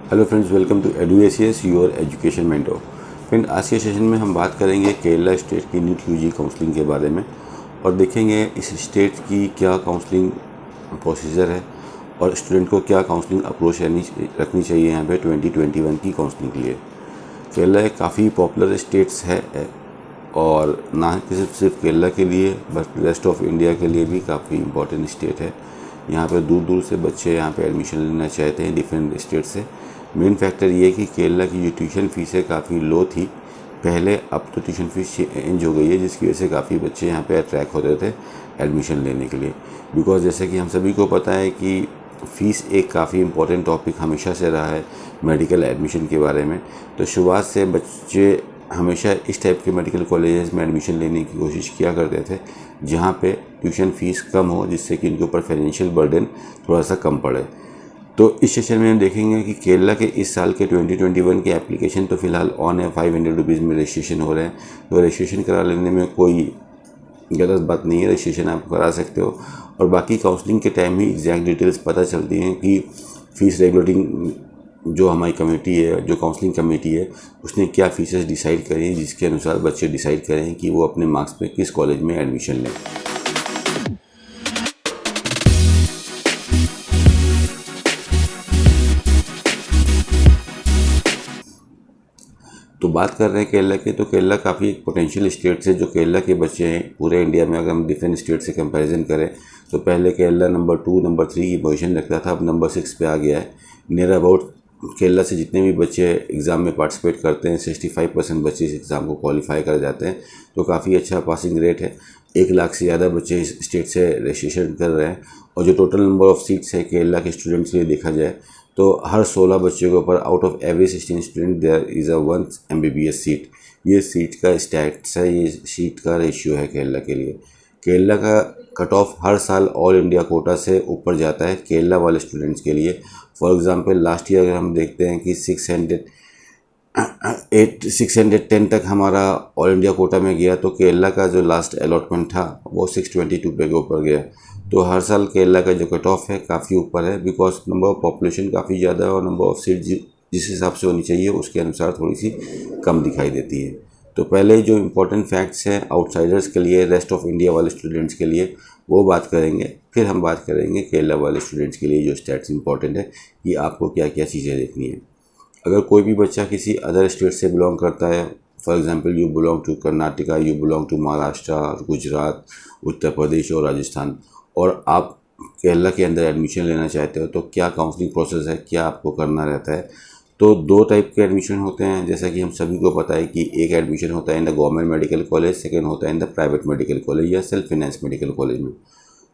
Hello friends, welcome to एडुएसीएस your education mentor. Friend, आज के सेशन में हम बात करेंगे केरला स्टेट की नीट यूजी काउंसलिंग के बारे में और देखेंगे इस स्टेट की क्या काउंसलिंग प्रोसीजर है और स्टूडेंट को क्या काउंसलिंग अप्रोच रखनी चाहिए यहाँ पे 2021 की काउंसलिंग के लिए। केरला एक काफ़ी पॉपुलर स्टेट्स है और ना कि सिर्फ केरला के लिए बट रेस्ट ऑफ इंडिया के लिए भी काफ़ी इम्पोर्टेंट स्टेट है। यहाँ पर दूर दूर से बच्चे यहाँ पे एडमिशन लेना चाहते हैं डिफरेंट स्टेट से। मेन फैक्टर ये है कि केरला की जो ट्यूशन फ़ीस है काफ़ी लो थी पहले, अब तो ट्यूशन फ़ीस चेंज हो गई है जिसकी वजह से काफ़ी बच्चे यहाँ पे अट्रैक्ट होते थे एडमिशन लेने के लिए। बिकॉज जैसे कि हम सभी को पता है कि फ़ीस एक काफ़ी इंपॉर्टेंट टॉपिक हमेशा से रहा है मेडिकल एडमिशन के बारे में। तो शुरुआत से बच्चे हमेशा इस टाइप के मेडिकल कॉलेजेस में एडमिशन लेने की कोशिश किया करते थे जहाँ पे ट्यूशन फ़ीस कम हो, जिससे कि उनके ऊपर फाइनेंशियल बर्डन थोड़ा सा कम पड़े। तो इस सेशन में हम देखेंगे कि केरला के इस साल के 2021 के एप्लीकेशन तो फ़िलहाल ऑन है, 500 रुपीज़ में रजिस्ट्रेशन हो रहे हैं। तो रजिस्ट्रेशन करा लेने में कोई गलत बात नहीं है, रजिस्ट्रेशन आप करा सकते हो और बाकी काउंसलिंग के टाइम ही एग्जैक्ट डिटेल्स पता चलती हैं कि फ़ीस रेगुलेटिंग जो हमारी कमेटी है, जो काउंसलिंग कमेटी है, उसने क्या फ़ीसेस डिसाइड करी हैं जिसके अनुसार बच्चे डिसाइड करें कि वो अपने मार्क्स पे किस कॉलेज में एडमिशन लें। तो बात कर रहे हैं केरला की, तो केरला काफ़ी एक पोटेंशियल स्टेट है जो केरला के बच्चे हैं पूरे इंडिया में। अगर हम डिफरेंट स्टेट से कंपैरिजन करें तो पहले केरला नंबर 2 नंबर 3 की पोजीशन रखता था, अब नंबर 6 पे आ गया है। नियर अबाउट केरला से जितने भी बच्चे एग्ज़ाम में पार्टिसिपेट करते हैं 65% बच्चे इस एग्ज़ाम को क्वालिफाई कर जाते हैं। तो काफ़ी अच्छा पासिंग रेट है। 1 लाख से ज़्यादा बच्चे इस स्टेट से रजिस्ट्रेशन कर रहे हैं और जो टोटल नंबर ऑफ़ सीट्स है केरला के स्टूडेंट्स के लिए देखा जाए तो हर 16 बच्चों के ऊपर out of every 16 student there is a 1 MBBS seat. ये सीट का स्टैट्स है, ये सीट का रेशियो है केरला के लिए। केरला का कट ऑफ हर साल ऑल इंडिया कोटा से ऊपर जाता है केरला वाले स्टूडेंट्स के लिए। फॉर एग्जांपल लास्ट ईयर अगर हम देखते हैं कि 610 तक हमारा ऑल इंडिया कोटा में गया, तो केरला का जो लास्ट अलॉटमेंट था वो 622 पे के ऊपर गया। तो हर साल केरला का जो कट ऑफ है काफ़ी ऊपर है बिकॉज नंबर ऑफ पॉपुलेशन काफ़ी ज़्यादा है और नंबर ऑफ सीट जिस हिसाब से होनी चाहिए उसके अनुसार थोड़ी सी कम दिखाई देती है। तो पहले जो इम्पोर्टेंट फैक्ट्स हैं आउटसाइडर्स के लिए, रेस्ट ऑफ इंडिया वाले स्टूडेंट्स के लिए, वो बात करेंगे। फिर हम बात करेंगे केरला वाले स्टूडेंट्स के लिए जो स्टैट्स इंपॉर्टेंट है कि आपको क्या क्या चीज़ें देखनी है। अगर कोई भी बच्चा किसी अदर स्टेट से बिलोंग करता है, for example you belong to Karnataka, you belong to Maharashtra, Gujarat, Uttar Pradesh और राजस्थान, और आप केरला के अंदर एडमिशन लेना चाहते हो, तो क्या काउंसलिंग प्रोसेस है, क्या आपको करना रहता है। तो 2 टाइप के एडमिशन होते हैं, जैसा कि हम सभी को पता है कि एक एडमिशन होता है इन the government medical college, second होता है in the private medical college या सेल्फ फाइनेंस मेडिकल कॉलेज में।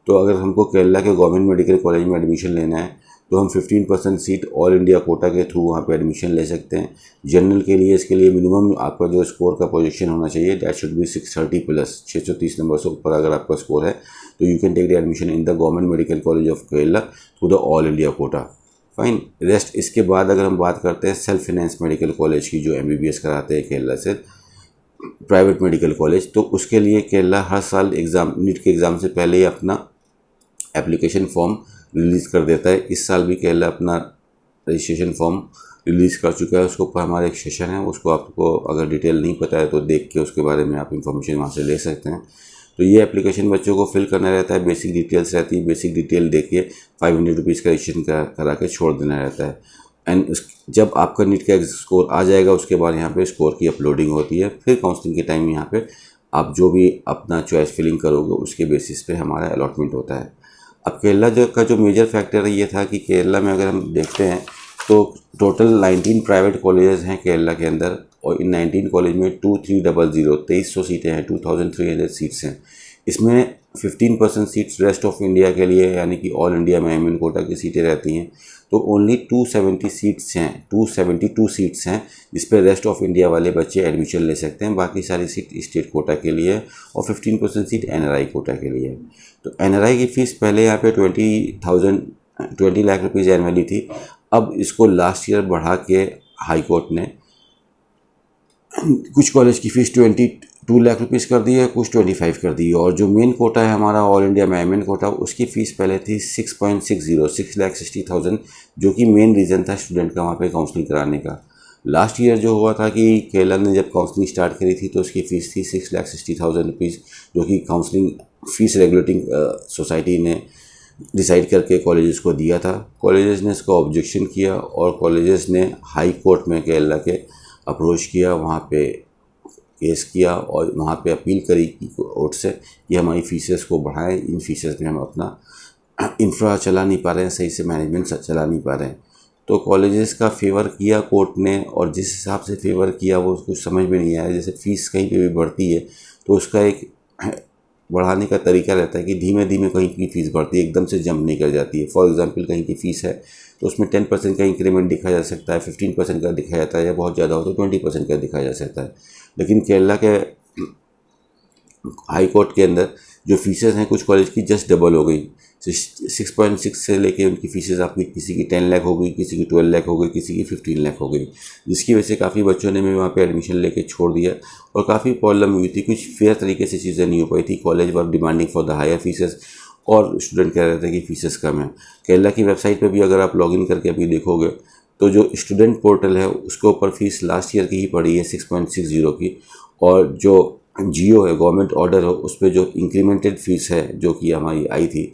तो अगर हमको केरला के गवर्नमेंट मेडिकल कॉलेज में एडमिशन लेना है तो हम 15% सीट ऑल इंडिया कोटा के थ्रू वहाँ पे एडमिशन ले सकते हैं। जनरल के लिए इसके लिए मिनिमम आपका जो स्कोर का पोजीशन होना चाहिए that should be 630 plus, 630 number से ऊपर अगर आपका स्कोर है तो you can take the admission in the government medical college of Kerala through the all India quota. Fine. Rest इसके बाद अगर हम बात करते हैं सेल्फ फाइनेंस मेडिकल कॉलेज की जो MBBS कराते हैं केरला से प्राइवेट मेडिकल कॉलेज, तो उसके लिए केरला हर साल एग्ज़ाम नीट के एग्ज़ाम से पहले ही अपना एप्लीकेशन फॉर्म रिलीज़ कर देता है। इस साल भी केरला अपना रजिस्ट्रेशन फॉर्म रिलीज़ कर चुका है। उसके ऊपर हमारा एक सेशन है, उसको आपको अगर डिटेल नहीं पता है तो देख के उसके बारे में आप इंफॉर्मेशन वहाँ से ले सकते हैं। तो ये एप्लीकेशन बच्चों को फिल करना रहता है, बेसिक डिटेल्स रहती है, बेसिक डिटेल दे के 500 रुपीज़ का रजिस्ट्रेशन करा के छोड़ देना रहता है। एंड जब आपका नीट का स्कोर आ जाएगा उसके बाद यहाँ पे स्कोर की अपलोडिंग होती है। फिर काउंसलिंग के टाइम यहाँ पे आप जो भी अपना चॉइस फिलिंग करोगे उसके बेसिस पे हमारा अलॉटमेंट होता है। अब केरला का जो मेजर फैक्टर ये था कि केरला में अगर हम देखते हैं तो टोटल 19 प्राइवेट कॉलेजेस हैं केरला के अंदर और इन 19 कॉलेज में 2300 सीटें हैं, 2300 सीट्स हैं। इसमें 15% सीट्स रेस्ट ऑफ इंडिया के लिए यानी कि ऑल इंडिया में एमएन कोटा की सीटें रहती हैं। तो ओनली 272 सीट्स हैं जिस पे रेस्ट ऑफ इंडिया वाले बच्चे एडमिशन ले सकते हैं। बाकी सारी सीट स्टेट कोटा के लिए है और 15% सीट NRI कोटा के लिए है। तो NRI की फ़ीस पहले यहाँ पे 20 लाख रुपीज़ एनुअली थी। अब इसको लास्ट ईयर बढ़ा के हाई कोर्ट ने कुछ कॉलेज की फ़ीस 2 लाख रुपीज़ कर दिए, कुछ 25 कर दिए। और जो मेन कोटा है हमारा ऑल इंडिया में मेन कोटा, उसकी फ़ीस पहले थी 6.60 जो कि मेन रीज़न था स्टूडेंट का वहाँ पे काउंसलिंग कराने का। लास्ट ईयर जो हुआ था कि केरला ने जब काउंसलिंग स्टार्ट करी थी तो उसकी फ़ीस थी 6,60,000 रुपीज़, जो कि काउंसलिंग फ़ीस रेगुलेटिंग सोसाइटी ने डिसाइड करके कॉलेजेस को दिया था। कॉलेजेस ने इसको ऑब्जेक्शन किया और कॉलेजेस ने हाई कोर्ट में केरला के अप्रोच किया, वहाँ पे केस किया और वहाँ पे अपील करी कोर्ट से कि हमारी फ़ीसेस को बढ़ाएं, इन फ़ीसेस में हम अपना इंफ्रा चला नहीं पा रहे हैं, सही से मैनेजमेंट चला नहीं पा रहे हैं। तो कॉलेजेस का फेवर किया कोर्ट ने, और जिस हिसाब से फेवर किया वो कुछ समझ में नहीं आया। जैसे फ़ीस कहीं पे भी बढ़ती है तो उसका एक बढ़ाने का तरीका रहता है कि धीमे धीमे कहीं की फ़ीस बढ़ती है, एकदम से जंप नहीं कर जाती है। फॉर एग्जांपल कहीं की फ़ीस है तो उसमें 10% का इंक्रीमेंट दिखाया जा सकता है, 15% का दिखाया जाता है, या बहुत ज़्यादा हो तो 20% का दिखाया जा सकता है। लेकिन केरला के हाई कोर्ट के अंदर जो फीसेस हैं कुछ कॉलेज की जस्ट डबल हो गई। 6.6 से लेके उनकी फ़ीसेस आपकी किसी की 10 लाख हो गई, किसी की 12 लाख हो गई, किसी की 15 लाख हो गई, जिसकी वजह से काफ़ी बच्चों ने भी वहाँ पे एडमिशन लेके छोड़ दिया और काफ़ी प्रॉब्लम हुई थी। कुछ फेयर तरीके से चीज़ें नहीं हो पाई थी। College were demanding for the higher fees और स्टूडेंट कह रहे थे कि फ़ीसेस कम है। केरला की वेबसाइट पर भी अगर आप लॉगिन करके अभी देखोगे तो जो स्टूडेंट पोर्टल है उसके ऊपर फ़ीस लास्ट ईयर की ही पड़ी है 6.60 की, और जो जियो है गवर्नमेंट ऑर्डर है उस पर जो इंक्रीमेंटेड फ़ीस है जो कि हमारी आई थी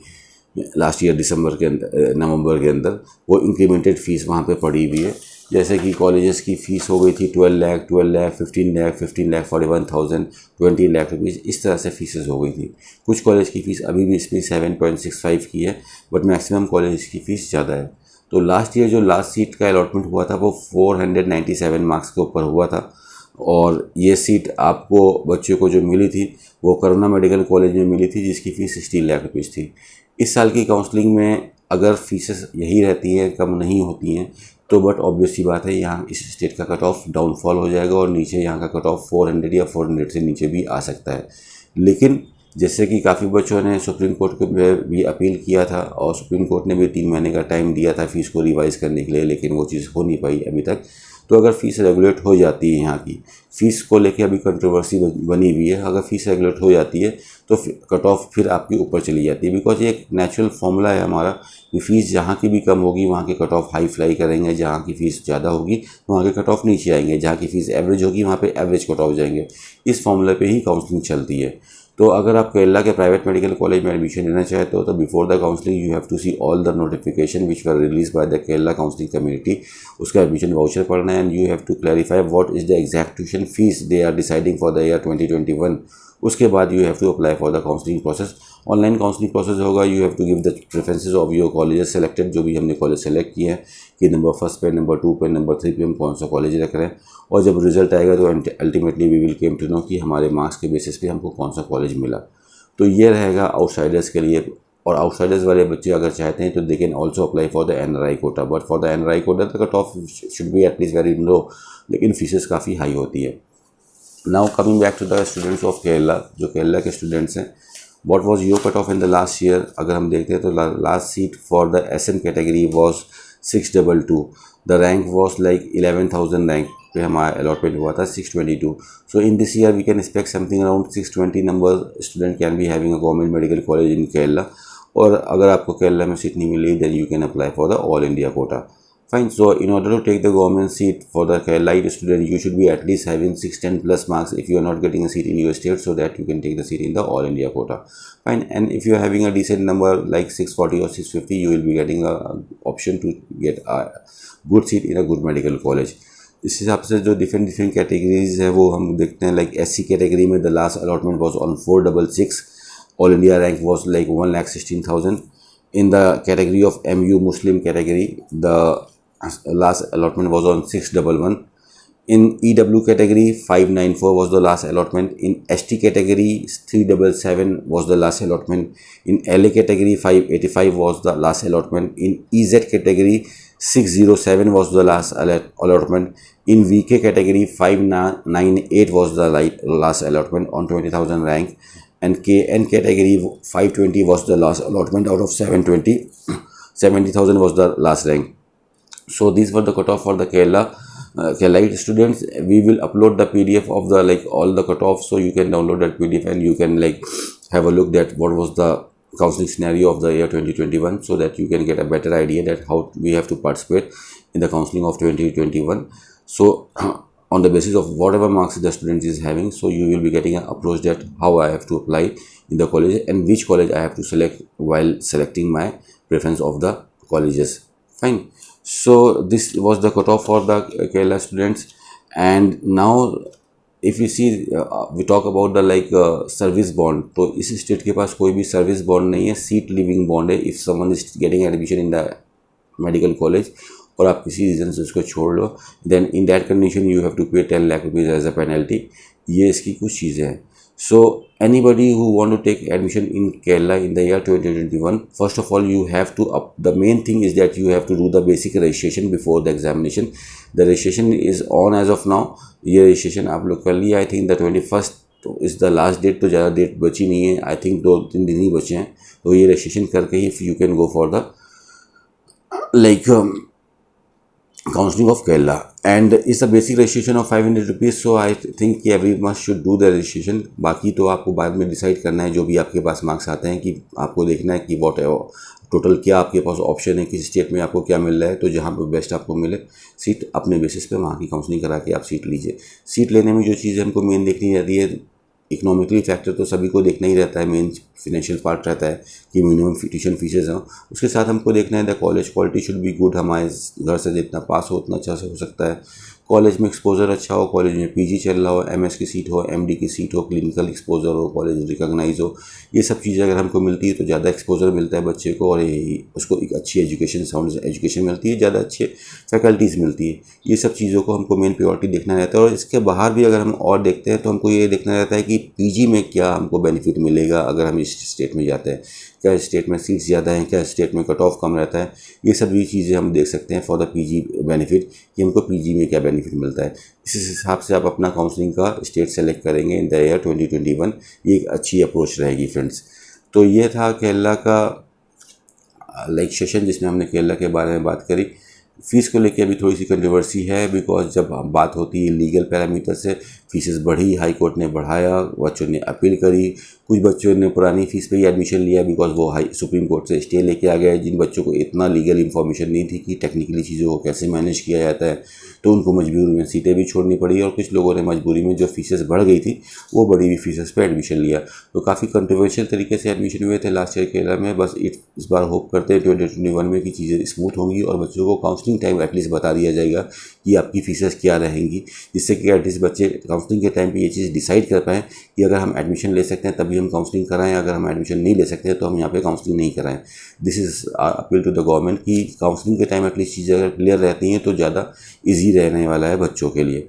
लास्ट ईयर दिसंबर के अंदर, नवंबर के अंदर, वो इंक्रीमेंटेड फ़ीस वहाँ पे पड़ी हुई है। जैसे कि कॉलेजेस की फ़ीस हो गई थी 12 लाख, 15 लाख 41,000, 20 लाख रुपीज़, इस तरह से फ़ीसेस हो गई थी। कुछ कॉलेज की फ़ीस अभी भी इसमें 7.65 की है, बट मैक्सिमम कॉलेज की फ़ीस ज़्यादा है। तो लास्ट ईयर जो लास्ट सीट का अलॉटमेंट हुआ था वो 497 मार्क्स के ऊपर हुआ था, और ये सीट आपको बच्चों को जो मिली थी वो करुणा मेडिकल कॉलेज में मिली थी जिसकी फ़ीस 16 लाख रुपीज़ थी। इस साल की काउंसलिंग में अगर फीसेस यही रहती हैं, कम नहीं होती हैं, तो बट ऑब्वियस सी बात है यहाँ इस स्टेट का कट ऑफ डाउनफॉल हो जाएगा और नीचे यहाँ का कट ऑफ 400 या 400 से नीचे भी आ सकता है। लेकिन जैसे कि काफ़ी बच्चों ने सुप्रीम कोर्ट के भी अपील किया था और सुप्रीम कोर्ट ने भी 3 महीने का टाइम दिया था फ़ीस को रिवाइज़ करने के लिए, लेकिन वो चीज़ हो नहीं पाई अभी तक। तो अगर फ़ीस रेगुलेट हो जाती है, यहाँ की फ़ीस को लेके अभी कंट्रोवर्सी बनी हुई है, अगर फ़ीस रेगुलेट हो जाती है तो कट ऑफ फिर आपकी ऊपर चली जाती है। बिकॉज ये एक नेचुरल फॉर्मूला है हमारा कि फ़ीस जहाँ की भी कम होगी वहाँ के कट ऑफ हाई फ्लाई करेंगे, जहाँ की फ़ीस ज़्यादा होगी वहाँ के कट ऑफ नीचे आएंगे, जहाँ की फ़ीस एवरेज होगी वहाँ पे एवरेज कट ऑफ जाएंगे। इस फॉर्मूले पे ही काउंसलिंग चलती है। तो अगर आप केरला के प्राइवेट मेडिकल कॉलेज में एडमिशन लेना चाहते हो तो before the counselling you have to see all the notification which were release by the Kerala counselling community. उसका एडमिशन वाउचर पढ़ना है and you have to clarify what is the exact tuition fees they are deciding for the year 2021। उसके बाद you have to apply for the counselling process. Online counselling process होगा। You have to give the preferences of your colleges selected, जो भी हमने college select किए हैं कि number 1 पे, नंबर 2 पे, नंबर 3 पे हम कौन सा कॉलेज रख रहे हैं। और जब रिजल्ट आएगा तो ultimately we will came to know कि हमारे मार्क्स के बेसिस पे हमको कौन सा कॉलेज मिला। तो ये रहेगा आउटसाइडर्स के लिए। और आउटसाइडर्स वाले बच्चे अगर चाहते हैं तो they can also apply for the NRI quota, but for the NRI quota the cut off should be at least very low, लेकिन फीसेस काफ़ी हाई होती है। Now coming back to the students of Kerala, जो केरला के स्टूडेंट्स हैं, what was your cut off in the last year. अगर हम देखते हैं तो last seat for the SM category was 622, the rank was like 11,000 rank पे हमारा अलॉटमेंट हुआ था 622। So in this year we can expect something around 620 number student can be having a government medical college in Kerala. और अगर आपको केरला में seat नहीं मिली then you can apply for the all India quota. Fine. So in order to take the government seat for the Kerala student, you should be at least having 610 plus marks if you are not getting a seat in your state, so that you can take the seat in the all India quota. Fine. And if you are having a decent number like 640 or 650, you will be getting a option to get a good seat in a good medical college. इस हिसाब से जो different categories है वो हम देखते हैं। Like SC category में the last allotment was on 466, all India rank was like 1,16,000। In the category of MU Muslim category, the last allotment was on 611. In EW category 594 was the last allotment. In ST category 377 was the last allotment. In LA category 585 was the last allotment. In EZ category 607 was the last allotment. In VK category 598 was the last allotment on 20,000 rank. And KN category 520 was the last allotment out of 720. 70,000 was the last rank. So these were the cutoff for the Kerala Kerala students, we will upload the PDF of the like all the cutoffs, so you can download that PDF and you can like have a look that what was the counseling scenario of the year 2021, so that you can get a better idea that how we have to participate in the counseling of 2021. So on the basis of whatever marks the student is having, so you will be getting an approach that how I have to apply in the college and which college I have to select while selecting my preference of the colleges. Fine. So this was the cutoff for the Kerala students. And now if you see we talk about the like service bond, तो इस state के पास कोई भी service bond नहीं है, seat leaving bond है. If someone is getting admission in the medical college और आप किसी रीज़न से उसको छोड़ लो, then in that condition you have to pay 10 lakh rupees as a penalty. ये इसकी कुछ चीज़ें हैं. So anybody who want to take admission in Kerala in the year 2021, first of all you have to the main thing is that you have to do the basic registration before the examination. The registration is on as of now. ये registration आप लोग कर लिया. I think the 21st is the last date, तो ज़्यादा date बची नहीं है. I think 2-3 दिन ही बचे हैं. तो ये registration करके ही you can go for the like counseling of Kerala, and it's a basic registration of 500 rupees. So I think everyone should do the registration. बाकी तो आपको बाद में डिसाइड करना है, जो भी आपके पास मार्क्स आते हैं, कि आपको देखना है कि वॉट टोटल क्या आपके पास ऑप्शन है, किस स्टेट में आपको क्या मिल रहा है. तो जहाँ पे बेस्ट आपको मिले सीट, अपने बेसिस पे वहाँ की काउंसलिंग करा के आप सीट लीजिए. सीट लेने में जो चीज़ हमको मेन देखनी रहती है, इकोनॉमिकली फैक्टर तो सभी को देखना ही रहता है, मेन फिनेंशियल पार्ट रहता है कि मिनिमम ट्यूशन फीसेज हों. उसके साथ हमको देखना है the college quality should be good. हमारे घर से जितना पास हो उतना अच्छा से हो सकता है. कॉलेज में एक्सपोजर अच्छा हो, कॉलेज में पीजी चल रहा हो, एमएस की सीट हो, एमडी की सीट हो, क्लिनिकल एक्सपोजर हो, कॉलेज रिकॉग्नाइज हो. ये सब चीज़ें अगर हमको मिलती है तो ज़्यादा एक्सपोजर मिलता है बच्चे को, और उसको एक अच्छी एजुकेशन, साउंड एजुकेशन मिलती है, ज़्यादा अच्छे फैकल्टीज़ मिलती है. ये सब चीज़ों को हमको मेन प्रायोरिटी देखना रहता है. और इसके बाहर भी अगर हम और देखते हैं तो हमको ये देखना रहता है कि पीजी में क्या हमको बेनिफिट मिलेगा अगर हम इस स्टेट में जाते हैं. क्या स्टेट में सीट्स ज़्यादा हैं, क्या स्टेट में कट ऑफ कम रहता है. ये सभी चीज़ें हम देख सकते हैं फॉर द पीजी बेनिफिट, कि हमको पीजी में क्या बेनिफिट मिलता है. इस हिसाब से आप अपना काउंसलिंग का स्टेट सेलेक्ट करेंगे इन द ईयर 2021. ये एक अच्छी अप्रोच रहेगी फ्रेंड्स. तो ये था केरला का लाइक सेशन, जिसमें हमने केरला के बारे में बात करी. फ़ीस को लेके अभी थोड़ी सी कंट्रोवर्सी है, बिकॉज जब बात होती है लीगल पैरामीटर से, फीसेस बढ़ी, हाई कोर्ट ने बढ़ाया, बच्चों ने अपील करी. कुछ बच्चों ने पुरानी फ़ीस पे ही एडमिशन लिया बिकॉज वो हाई सुप्रीम कोर्ट से स्टे लेके आ गए. जिन बच्चों को इतना लीगल इन्फॉर्मेशन नहीं थी कि टेक्निकली चीज़ों को कैसे मैनेज किया जाता है, तो उनको मजबूरी में सीटें भी छोड़नी पड़ी. और कुछ लोगों ने मजबूरी में जो फीसेस बढ़ गई थी वो बढ़ी हुई फीसेस पे एडमिशन लिया. तो काफ़ी कंट्रोवर्शियल तरीके से एडमिशन हुए थे लास्ट ईयर केरला में. बस इस बार होप करते हैं 2021 में कि चीज़ें स्मूथ होंगी और बच्चों को काउंसलिंग टाइम एटलीस्ट बता दिया जाएगा कि आपकी फीसेस क्या रहेंगी, जिससे कि एटलीस्ट बच्चे काउंसलिंग के टाइम पे ये चीज़ डिसाइड कर पाएँ कि अगर हम एडमिशन ले सकते हैं तभी हम काउंसलिंग कराएं, अगर हम एडमिशन नहीं ले सकते हैं तो हम यहाँ पे काउंसलिंग नहीं कराएं. This is appeal to the government कि काउंसलिंग के टाइम एटलीस्ट चीज़ें अगर क्लियर रहती हैं तो ज़्यादा ईजी रहने वाला है बच्चों के लिए.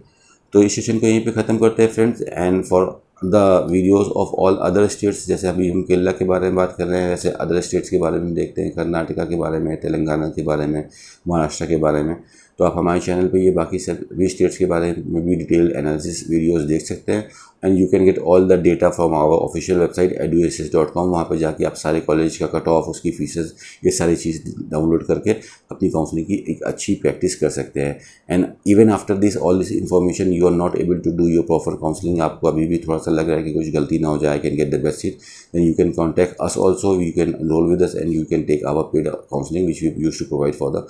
तो इस सेशन को यहीं पे ख़त्म करते हैं friends. And for the videos of all other states, जैसे अभी हम केरला के बारे में बात कर रहे हैं, वैसे अदर स्टेट्स के बारे में देखते हैं, कर्नाटका के बारे में, तेलंगाना के बारे में, महाराष्ट्र के बारे में. तो आप हमारे चैनल पे ये बाकी सभी स्टेट्स के बारे में भी डिटेल एनालिसिस वीडियोस देख सकते हैं. And you can get all the data from our official website eduassess.com. वहाँ पर जाके आप सारे कॉलेज का कट ऑफ, उसकी फीसेस, ये सारी चीज़ डाउनलोड करके अपनी काउंसलिंग की एक अच्छी प्रैक्टिस कर सकते हैं. And even after this all this information you are not able to do your proper counselling, आपको अभी भी थोड़ा सा लग रहा है कि कुछ गलती ना हो जाए, can get the best seat, then you can contact us also. यू कैन enroll with us and you can take our paid counseling which we used to provide for the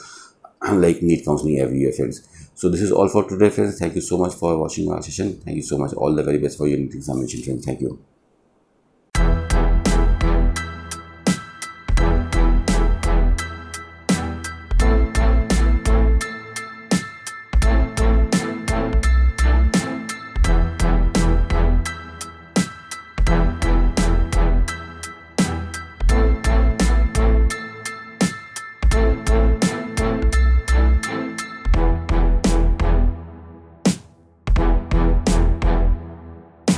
like NEET counseling every year, friends. So this is all for today, friends. Thank you so much for watching our session. Thank you so much. All the very best for your NEET examination, friends. Thank you.